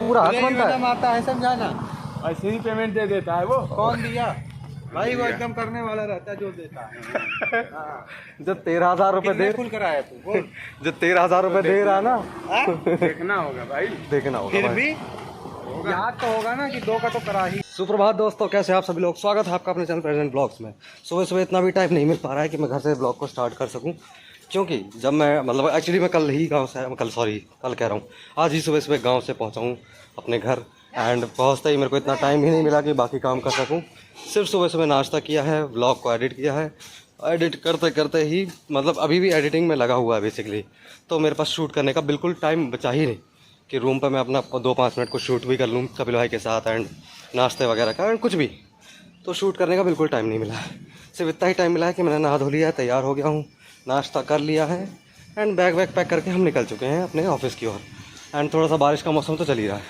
पूरा हाथ बनता है। आता है, समझाना। ऐसे ही पेमेंट दे देता है वो। कौन दिया भाई? वो एकदम करने वाला रहता है जो देता है। जो 13,000 रुपए दे, फुल कराया तू बोल। जो 13,000 रुपए दे रहा ना, देखना होगा भाई, देखना होगा फिर भाई। भी याद तो होगा ना कि 2 का तो करा ही। सुप्रभात दोस्तों, कैसे आप सभी लोग? स्वागत है आपका अपने चैनल प्रेजेंट ब्लॉग्स में। सुबह सुबह इतना भी टाइम नहीं मिल पा रहा है कि मैं घर से ब्लॉग को स्टार्ट कर सकूं, क्योंकि जब मैं मतलब एक्चुअली मैं कल ही गांव से कल कह रहा हूं, आज ही सुबह सुबह गांव से पहुंचा हूं अपने घर। एंड पहुंचते ही मेरे को इतना टाइम ही नहीं मिला कि बाकी काम कर सकूं। सिर्फ सुबह सुबह नाश्ता किया है, व्लॉग को एडिट किया है। एडिट करते करते ही मतलब अभी भी एडिटिंग में लगा हुआ है बेसिकली। तो मेरे पास शूट करने का बिल्कुल टाइम बचा ही नहीं कि रूम पर मैं अपना 2-5 मिनट को शूट भी कर लूँ कपिल भाई के साथ एंड नाश्ते वगैरह का एंड कुछ भी। तो शूट करने का बिल्कुल टाइम नहीं मिला है। सिर्फ इतना ही टाइम मिला है कि मैंने नहा धो लिया है, तैयार हो गया हूँ, नाश्ता कर लिया है एंड बैग वैग पैक करके हम निकल चुके हैं अपने ऑफिस की ओर। एंड थोड़ा सा बारिश का मौसम तो चल ही रहा है,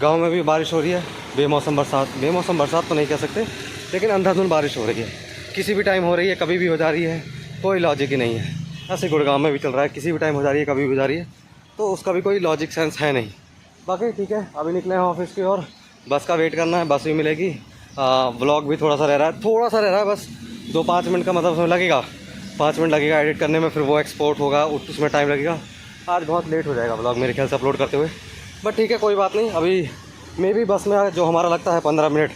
गांव में भी बारिश हो रही है। बेमौसम बरसात तो नहीं कह सकते, लेकिन अंधाधुंध बारिश हो रही है। किसी भी टाइम हो रही है, कभी भी हो जा रही है, कोई लॉजिक ही नहीं है। ऐसे गुड़गांव में भी चल रहा है, किसी भी टाइम हो जा रही है, कभी भी हो जा रही है, तो उसका भी कोई लॉजिक सेंस है नहीं। बाकी ठीक है, अभी निकले हैं ऑफिस की ओर, बस का वेट करना है, बस भी मिलेगी। व्लॉग भी थोड़ा सा रह रहा है बस 2-5 मिनट का मतलब उसमें लगेगा, 5 मिनट लगेगा एडिट करने में, फिर वो एक्सपोर्ट होगा, उसमें टाइम लगेगा। आज बहुत लेट हो जाएगा व्लॉग मेरे ख्याल से अपलोड करते हुए, बट ठीक है कोई बात नहीं। अभी मे भी बस में जो हमारा लगता है 15 मिनट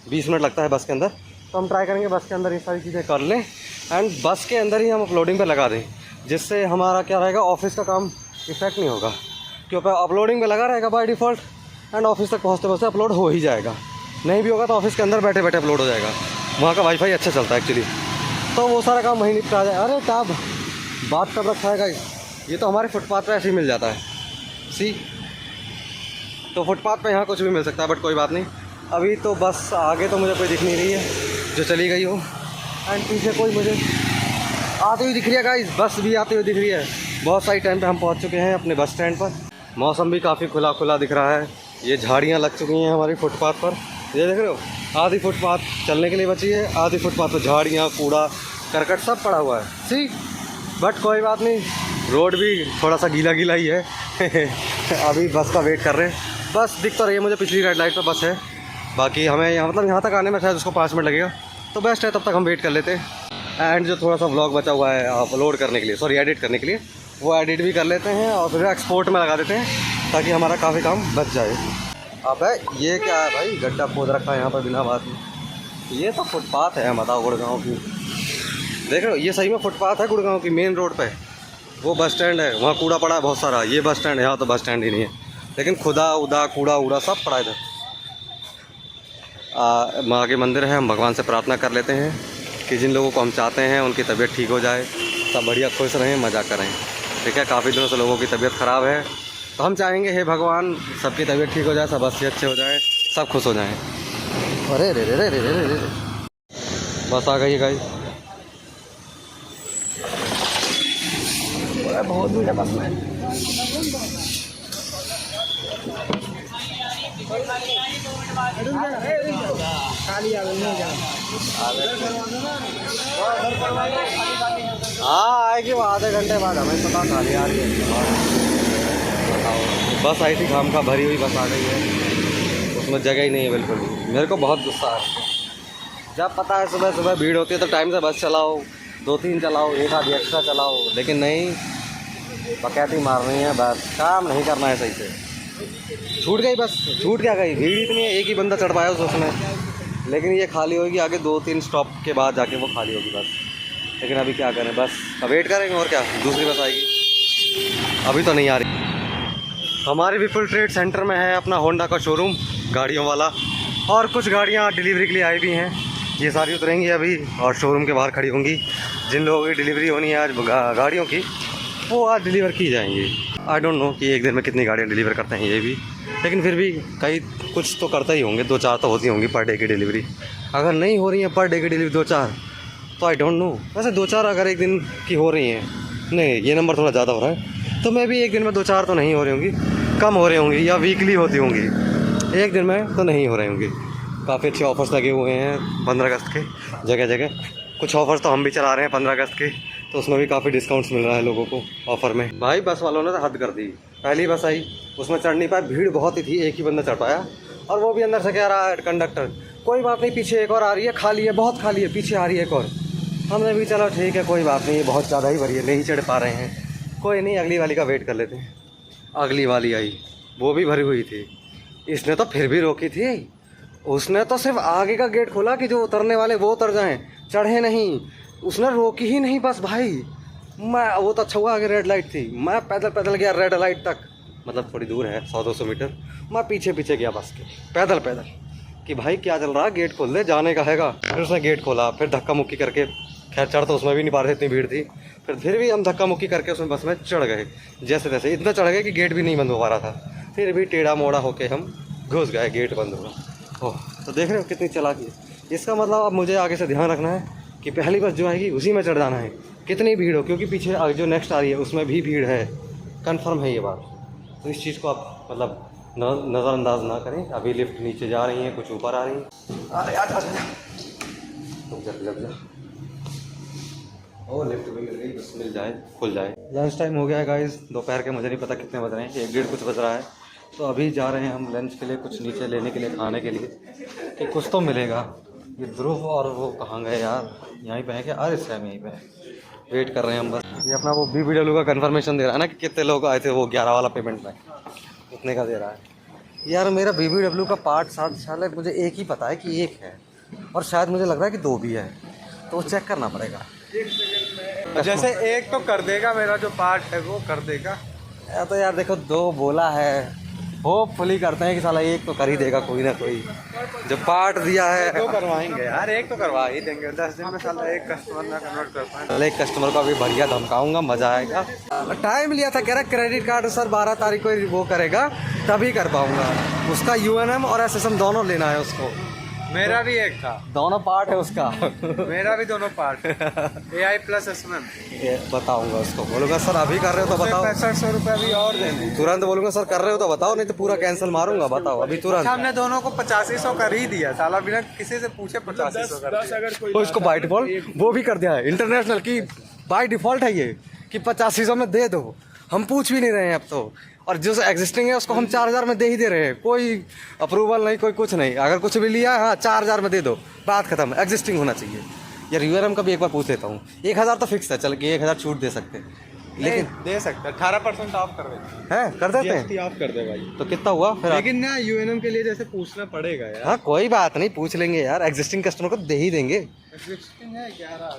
20 मिनट लगता है बस के अंदर, तो हम ट्राई करेंगे बस के अंदर ये सारी चीज़ें कर लें एंड बस के अंदर ही हम अपलोडिंग पे लगा दें, जिससे हमारा क्या रहेगा, ऑफिस का काम इफेक्ट नहीं होगा, क्योंकि अपलोडिंग पे लगा रहेगा बाय डिफ़ॉल्ट एंड ऑफिस तक पहुँचते पहुँचते अपलोड हो ही जाएगा। नहीं भी होगा तो ऑफिस के अंदर बैठे बैठे अपलोड हो जाएगा, वहाँ का वाईफाई अच्छा चलता है एक्चुअली, तो वो सारा काम वहीं निपटा जाए। अरे टाब बात कर रखा है गाइस, ये तो हमारे फुटपाथ पे ऐसे ही मिल जाता है। सी तो फुटपाथ पे यहाँ कुछ भी मिल सकता है, बट कोई बात नहीं। अभी तो बस आगे तो मुझे कोई दिख नहीं रही है जो चली गई हो, एंड पीछे कोई मुझे आती हुई दिख रही है गाइस, बस भी आती हुई दिख रही है। बहुत सारी टाइम पे हम पहुँच चुके हैं अपने बस स्टैंड पर। मौसम भी काफ़ी खुला खुला दिख रहा है। ये झाड़ियाँ लग चुकी हैं हमारी फुटपाथ पर, ये देख रहे हो। आधी फुटपाथ चलने के लिए बची है, आधी फुटपाथ पर झाड़ियाँ, कूड़ा करकट सब पड़ा हुआ है। सी बट कोई बात नहीं, रोड भी थोड़ा सा गीला गीला ही है। अभी बस का वेट कर रहे हैं। बस दिख तो रही है मुझे, पिछली रेड लाइट पर बस है। बाकी हमें यहाँ मतलब यहाँ तक आने में शायद उसको 5 मिनट लगेगा, तो बेस्ट है, तब तक हम वेट कर लेते हैं। एंड जो थोड़ा सा व्लॉग बचा हुआ है अपलोड करने के लिए, सॉरी एडिट करने के लिए, वो एडिट भी कर लेते हैं और फिर एक्सपोर्ट में लगा देते हैं, ताकि हमारा काफ़ी काम बच जाए। अब है ये क्या है भाई, गड्ढा खोद रखा है यहाँ पर बिना बात में। ये तो फुटपाथ है बताओ गुड़गांव की, देख रहे हो, ये सही में फुटपाथ है गुड़गांव की मेन रोड पे। वो बस स्टैंड है, वहाँ कूड़ा पड़ा है बहुत सारा, ये बस स्टैंड है, यहाँ तो बस स्टैंड ही नहीं है, लेकिन खुदा उदा कूड़ा उड़ा सब पड़ा इधर। माँ के मंदिर है, हम भगवान से प्रार्थना कर लेते हैं कि जिन लोगों को हम चाहते हैं उनकी तबीयत ठीक हो जाए, सब बढ़िया खुश रहें, मज़ा करें। ठीक है, काफ़ी दिनों से लोगों की तबीयत ख़राब है, तो हम चाहेंगे हे भगवान सबकी तबीयत ठीक हो जाए, सब अच्छे हो जाए, सब खुश हो जाएँ। अरे रे रे रे रे रे रे, बस आ गई गाइस, बहुत भीड़ है बस में। हाँ आएगी वो आधे घंटे बाद, हमें पता खाली आ रही है। बस आई थी खाम खा भरी हुई बस आ गई है, उसमें जगह ही नहीं है बिल्कुल भी। मेरे को बहुत गुस्सा है, जब पता है सुबह सुबह भीड़ होती है तो टाइम से बस चलाओ, 2-3 चलाओ, एक आधी एक्स्ट्रा चलाओ, लेकिन नहीं, बकैती मारनी है बस, काम नहीं करना है सही से। छूट गई बस, छूट क्या गई, भीड़ इतनी है, एक ही बंदा चढ़ पाया उसमें, लेकिन ये खाली होगी आगे 2-3 स्टॉप के बाद जाके वो खाली होगी बस। लेकिन अभी क्या करें, बस वेट करेंगे और क्या, दूसरी बस आएगी, अभी तो नहीं आ रही। हमारे विपुल ट्रेड सेंटर में है अपना होंडा का शोरूम गाड़ियों वाला, और कुछ गाड़ियाँ डिलीवरी के लिए आई भी हैं, ये सारी उतरेंगी अभी और शोरूम के बाहर खड़ी होंगी। जिन लोगों की डिलीवरी होनी है आज गाड़ियों की, वो आज डिलीवर की जाएंगी। आई डोंट नो कि एक दिन में कितनी गाड़ियाँ डिलीवर करते हैं ये भी, लेकिन फिर भी कई कुछ तो करते ही होंगे, 2-4 तो होती होंगी पर डे की डिलीवरी। अगर नहीं हो रही है पर डे की डिलीवरी 2-4, तो आई डोंट नो, वैसे 2-4 अगर एक दिन की हो रही हैं, नहीं ये नंबर थोड़ा ज़्यादा हो रहा है, तो मैं भी एक दिन में 2-4 तो नहीं हो रही होंगी, कम हो रही होंगी या वीकली होती होंगी, एक दिन में तो नहीं हो रही होंगी। काफ़ी अच्छे ऑफर्स लगे हुए हैं 15 अगस्त के, जगह जगह कुछ ऑफर्स तो हम भी चला रहे हैं 15 अगस्त के, तो उसमें भी काफ़ी डिस्काउंट्स मिल रहा है लोगों को ऑफ़र में। भाई बस वालों ने तो हद कर दी, पहली बस आई, उसमें चढ़ नहीं पाया, भीड़ बहुत ही थी, एक ही बंदा चढ़ पाया, और वो भी अंदर से कह रहा है कंडक्टर कोई बात नहीं, पीछे एक और आ रही है, खाली है, बहुत खाली है, पीछे आ रही है एक और। हमने भी चलो ठीक है कोई बात नहीं, बहुत ज़्यादा ही भरी है, नहीं चढ़ पा रहे हैं, कोई नहीं अगली वाली का वेट कर लेते हैं। अगली वाली आई, वो भी भरी हुई थी, इसने तो फिर भी रोकी थी, उसने तो सिर्फ आगे का गेट खोला कि जो उतरने वाले वो उतर जाएं, चढ़े नहीं, उसने रोकी ही नहीं बस भाई। मैं वो तो अच्छा हुआ आगे रेड लाइट थी, मैं पैदल पैदल गया रेड लाइट तक, मतलब थोड़ी दूर है 100-200 मीटर, मैं पीछे पीछे गया बस के पैदल पैदल कि भाई क्या चल रहा है, गेट खोल दे, जाने का हैगा। फिर उसने गेट खोला, फिर धक्का मुक्की करके, खैर चढ़ तो उसमें भी नहीं पा रहे, इतनी भीड़ थी, फिर भी हम धक्का मुक्की करके उसमें बस में चढ़ गए, जैसे तैसे इतना चढ़ गए कि गेट भी नहीं बंद हो पा रहा था, फिर भी टेढ़ा मोड़ा होके हम घुस गए, गेट बंद हुआ। ओह, तो देख रहे हो कितनी चालाकी है। इसका मतलब अब मुझे आगे से ध्यान रखना है कि पहली बस जो आएगी उसी में चढ़ जाना है, कितनी भीड़ हो, क्योंकि पीछे जो नेक्स्ट आ रही है उसमें भी भीड़ है, कंफर्म है ये बात। तो इस चीज़ को आप मतलब नज़रअंदाज ना करें। अभी लिफ्ट नीचे जा रही है, कुछ ऊपर आ रही है। अरे यार लग जा, ओ लिफ्ट भी मिल गई, बस मिल जाए खुल जाए। लंच टाइम हो गया है गाइस, दोपहर के मुझे नहीं पता कितने बज रहे हैं, 1-1:30 कुछ बज रहा है। तो अभी जा रहे हैं हम लंच के लिए, कुछ नीचे लेने के लिए, खाने के लिए कि कुछ तो मिलेगा। ये ध्रुव और वो कहाँ गए यार, यहीं पे है क्या? अरे सैम यहीं पे है, वेट कर रहे हैं हम बस। ये अपना वो BBW का कंफर्मेशन दे रहा है ना कि कितने लोग आए थे, वो 11 वाला पेमेंट में उतने का दे रहा है। यार मेरा BBW का पार्ट शायद मुझे एक ही पता है कि एक है, और शायद मुझे लग रहा है कि 2 भी है, तो वो चेक करना पड़ेगा। जैसे एक तो कर देगा, मेरा जो पार्ट है वो कर देगा। तो यार देखो 2 बोला है, होपफुली करते हैं कि साला एक तो कर ही देगा कोई ना कोई, जो पार्ट दिया है। 2 करवाएंगे यार, एक तो करवा ही देंगे। 10 दिन में साला एक कस्टमर ना कन्वर्ट कर पाए। एक कस्टमर को अभी बढ़िया धमकाऊंगा, मजा आएगा। टाइम लिया था, कह रहा क्रेडिट कार्ड सर 12 तारीख को वो करेगा तभी कर पाऊंगा। उसका UNM और SSM दोनों लेना है उसको। मेरा भी एक था, दोनों पार्ट है उसका। मेरा भी दोनों पार्ट AI प्लस SSM। बताऊंगा उसको, बोलूंगा सर अभी कर रहे हो तो बताओ। 6500 रुपये भी और देने। तुरंत बोलूंगा सर कर रहे हो तो बताओ, नहीं तो पूरा कैंसिल मारूंगा, बताओ अभी तुरंत। हमने दोनों को 8500 कर ही दिया साला, बिना किसी से पूछे 8500 कर दिया। उसको बाय डिफॉल्ट वो भी कर दिया है इंटरनेशनल की, बाय डिफॉल्ट है ये कि 8500 में दे दो, हम पूछ भी नहीं रहे हैं अब तो। और जो एग्जिस्टिंग है उसको हम 4000 में दे ही दे रहे हैं, कोई अप्रूवल नहीं, कोई कुछ नहीं। अगर कुछ भी लिया है, हाँ 4000 में दे दो, बात खत्म, एग्जिस्टिंग होना चाहिए। यार UNM का भी एक बार पूछ लेता हूँ, 1000 तो फिक्स है, चल कि 1000 छूट दे सकते हैं, लेकिन दे सकते 18% ऑफ कर देते हैं, कर देते हैं। GST ऑफ कर दे भाई। तो कितना हुआ फिर? लेकिन ना UNM के लिए जैसे पूछना पड़ेगा यार। हाँ कोई बात नहीं, पूछ लेंगे यार, एग्जिस्टिंग कस्टमर को दे ही देंगे। एग्जिस्टिंग है 11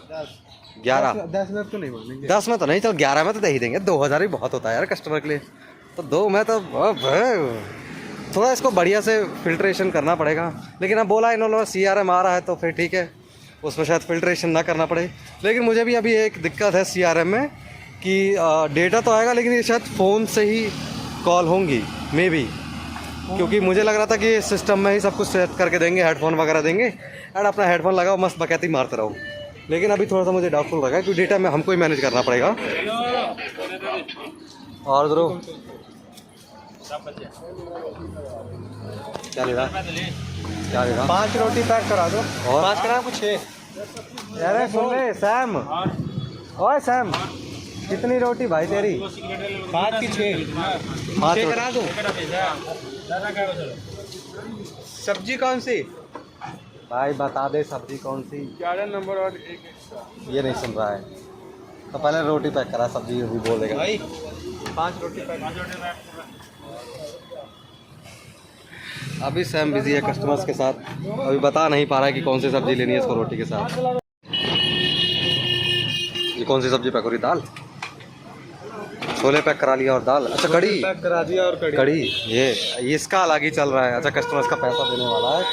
11 में तो नहीं मानेंगे। 10 में तो नहीं, चल 11 में तो दे ही देंगे। 2000 भी बहुत होता है यार कस्टमर के लिए, तो 2 में तो थोड़ा इसको बढ़िया से फिल्ट्रेशन करना पड़ेगा। लेकिन अब बोला इन्होंने CRM आ रहा है तो फिर ठीक है, उसमें शायद फिल्ट्रेशन ना करना पड़े। लेकिन मुझे भी अभी एक दिक्कत है CRM में कि डेटा तो आएगा, लेकिन ये शायद फ़ोन से ही कॉल होंगी मे बी, क्योंकि मुझे लग रहा था कि सिस्टम में ही सब कुछ सेट करके देंगे, हेडफोन वगैरह देंगे, एंड अपना हेडफोन लगाओ मस्त बकैती मारते रहो। लेकिन अभी थोड़ा सा मुझे डाउटफुल लगा क्योंकि डेटा में हमको ही मैनेज करना पड़ेगा। और ध्रुव क्या ले रहा, क्या ले रहा? 5 रोटी पैक करा दो। और 5 करा कुछ 6। अरे सुन ले सैम, ओए सैम, कितनी रोटी भाई तेरी? 5 की 6। 5 6 करा दो। सब्जी कौन सी भाई बता दे, सब्जी कौन सी? 11 नंबर और 1 एक्स्ट्रा। ये नहीं सुन रहा है तो पहले रोटी पैक करा, सब्जी भी बोल देगा भाई 5 रोटी पैक। अभी सैम बिजी है कस्टमर्स के साथ, अभी बता नहीं पा रहा है कि कौन सी सब्जी लेनी है इसको रोटी के साथ। ये कौन सी सब्जी पैक हो रही? दाल, छोले पैक करा लिया और दाल, अच्छा कड़ी पैक करा दिया और कड़ी, ये इसका अलग ही चल रहा है। अच्छा कस्टमर्स का पैसा देने वाला है।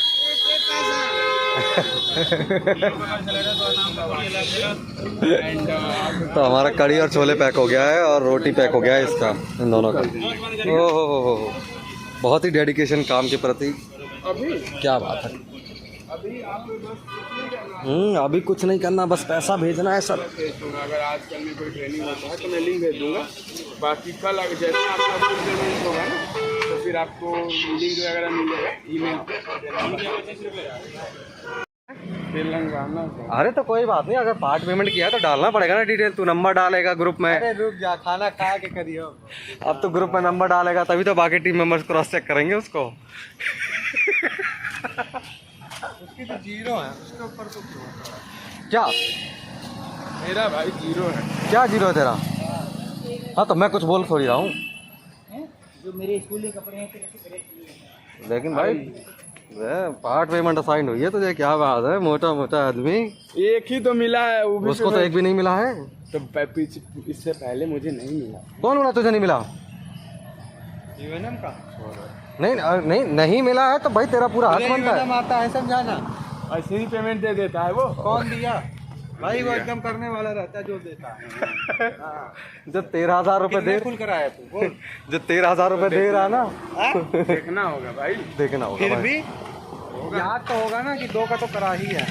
तो हमारा कड़ी और छोले पैक हो गया है और रोटी पैक हो गया है इसका, इन दोनों का। ओहो, बहुत ही डेडिकेशन काम के प्रति। अभी क्या बात है। अभी कुछ नहीं करना, बस पैसा भेजना है सर। अगर आजकल में कोई ट्रेनिंग होता है तो मैं लिंक भेज दूंगा। बाकी कल जैसे आपका फुल पेमेंट होगा ना तो फिर आपको लिंक वगैरह मिलेगा ईमेल पे। तेलंगाना से। अरे तो कोई बात नहीं, अगर पार्ट पेमेंट किया है तो डालना पड़ेगा ना डिटेल। तू नंबर डालेगा ग्रुप में। अरे रुक जा, खाना खा के करियो। अब तो ग्रुप में नंबर डालेगा तभी तो बाकी टीम मेंबर्स क्रॉस चेक करेंगे उसको। उसकी तो 0 है, उसके ऊपर तो क्या मेरा भाई 0 है। क्या 0 है तेरा? हाँ तो मैं कुछ बोल थोड़ी रहा हूँ, जो मेरे स्कूल के कपड़े हैं लेकिन भाई पार्ट पेमेंट असाइन हुई है तुझे, क्या बात है, मोटा मोटा आदमी। एक ही तो मिला है, वो भी उसको तो एक भी नहीं मिला है। तो पीछे इससे पहले मुझे नहीं मिला। कौन बोला तुझे नहीं मिला? यूएनएम का नहीं नहीं नहीं मिला है तो भाई तेरा पूरा हक बनता है। यूएनएम आता है, समझाना। ऐसे ही पेमेंट दे देता है वो। कौन दिया भाई? वो एकदम करने वाला रहता है जो देता है। जो 13,000 रुपए दे, फुल कराया तू बोल। जो 13,000 रुपए दे रहा ना, देखना होगा भाई। देखना होगा फिर भाई। भी याद तो होगा ना कि 2 का तो करा ही है।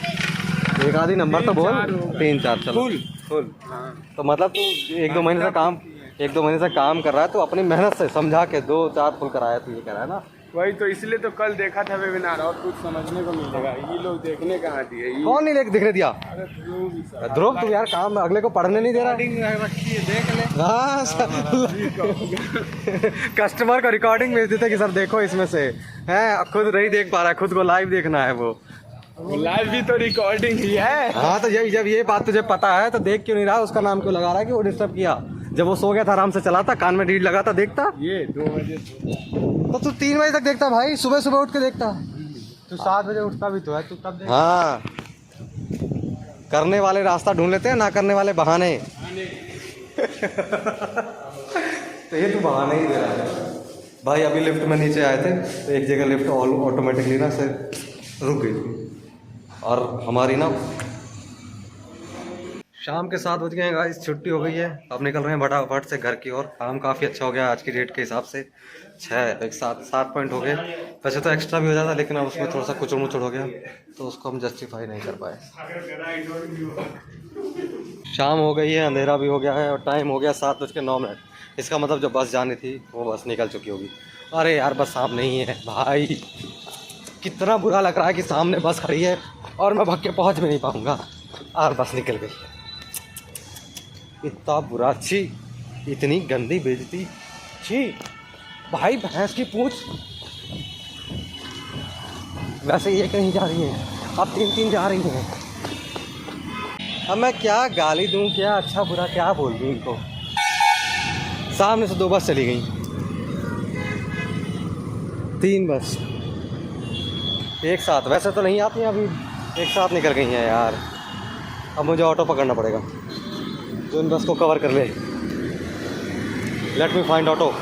एक आधी नंबर तो बोल। 3-4 चलो फुल हाँ। तो मतलब तू 1-2 महीने से काम कर रहा है, तो अपनी मेहनत से समझा के 2-4 फुल कराया, तू ये कह रहा है ना। वही तो, इसलिए तो कल देखा था वेबिनार, और कुछ समझने को मिलेगा। ये लोग देखने कहाँ दिए ये। कौन नहीं दिखने दिया? अरे ध्रुव भी सर। ध्रुव तू यार काम अगले को पढ़ने नहीं दे रहा। रखी है, देख ले। हाँ कस्टमर को रिकॉर्डिंग भेज देते कि सर देखो इसमें से है, खुद नहीं देख पा रहा है, खुद को लाइव देखना है वो। लाइव भी तो रिकॉर्डिंग ही है। हाँ तो जब ये बात तुझे पता है तो देख क्यों नहीं रहा? उसका नाम क्यों लगा रहा है कि वो डिस्टर्ब किया? जब वो सो गया था आराम से चलाता, कान में रीड लगाता, देखता। ये 2 बजे तो तू 3 बजे तक देखता भाई, सुबह सुबह उठ के देखता। तू 7 बजे उठता भी तो है, तू तब देख। हाँ, करने वाले रास्ता ढूंढ लेते हैं, ना करने वाले बहाने। तो ये तू बहाने ही दे रहा है भाई। अभी लिफ्ट में नीचे आए थे तो एक जगह लिफ्ट ऑटोमेटिकली ना से रुक गई थी, और हमारी ना शाम के 7 बज गए हैं गाइस, छुट्टी हो गई है। अब निकल रहे हैं फटाफट से घर की ओर। काम काफ़ी अच्छा हो गया आज की डेट के हिसाब से। 7 पॉइंट हो गए। वैसे तो एक्स्ट्रा भी हो जाता, लेकिन अब उसमें थोड़ा सा कुचड़ मुचड़ हो गया तो उसको हम जस्टिफाई नहीं कर पाए। शाम हो गई है, अंधेरा भी हो गया है, और टाइम हो गया 7:09। इसका मतलब जो बस जानी थी वो बस निकल चुकी होगी। अरे यार बस साफ नहीं है भाई, कितना बुरा लग रहा है कि सामने बस खड़ी है और मैं भाग के पहुँच भी नहीं पाऊँगा, और बस निकल गई। इतना बुरा, छी, इतनी गंदी बेइज्जती, छी भाई। भैंस की पूंछ। वैसे ये कहीं जा रही है, अब 3 जा रही हैं। अब मैं क्या गाली दूं, क्या अच्छा बुरा क्या बोल दूं इनको। सामने से 2 बस चली गई, 3 बस एक साथ। वैसे तो नहीं आती, अभी एक साथ निकल गई हैं यार। अब मुझे ऑटो पकड़ना पड़ेगा जो इन बस को कवर कर ले। Let me find auto.